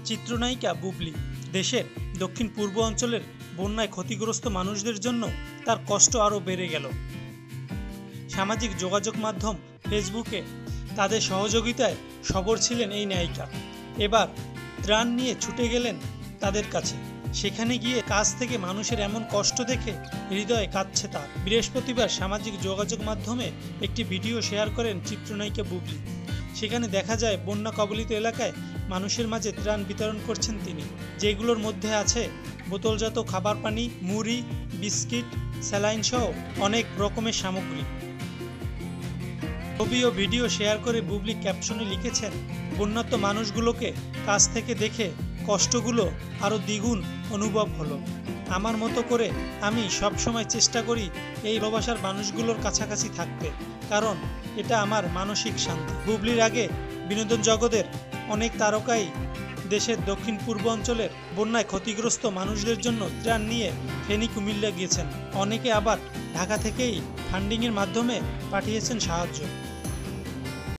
চিত্রনায়িকা বুবলি দেশের দক্ষিণ পূর্ব অঞ্চলের বন্যায় ক্ষতিগ্রস্ত মানুষদের জন্য তার কষ্ট আরও বেড়ে গেল। সামাজিক যোগাযোগ মাধ্যম ফেসবুকে তাদের সহযোগিতায় সরব ছিলেন এই নায়িকা। এবার ত্রাণ নিয়ে ছুটে গেলেন তাদের কাছে। সেখানে গিয়ে কাছ থেকে মানুষের এমন কষ্ট দেখে হৃদয়ে কাঁদছে তার। বৃহস্পতিবার সামাজিক যোগাযোগ মাধ্যমে একটি ভিডিও শেয়ার করেন চিত্রনায়িকা বুবলি। সেখানে দেখা যায় বন্যা কবলিত এলাকায় মানুষের মাঝে ত্রাণ বিতরণ করছেন তিনি, যেগুলোর মধ্যে আছে বোতলজাত খাবার পানি, মুড়ি, বিস্কিট, স্যালাইন সহ অনেক রকমের সামগ্রী। ছবি ও ভিডিও শেয়ার করে বুবলি ক্যাপশনে লিখেছেন, বন্যার্ত মানুষগুলোকে কাছ থেকে দেখে কষ্টগুলো আরও দ্বিগুণ অনুভব হলো। আমার মতো করে আমি সবসময় চেষ্টা করি এই ভালোবাসার মানুষগুলোর কাছাকাছি থাকতে, কারণ এটা আমার মানসিক শান্তি। বুবলির আগে বিনোদন জগতের অনেক তারকাই দেশের দক্ষিণ পূর্ব অঞ্চলের বন্যায় ক্ষতিগ্রস্ত মানুষদের জন্য ত্রাণ নিয়ে ফেনী, কুমিল্লা গিয়েছেন। অনেকে আবার ঢাকা থেকেই ফান্ডিংয়ের মাধ্যমে পাঠিয়েছেন সাহায্য।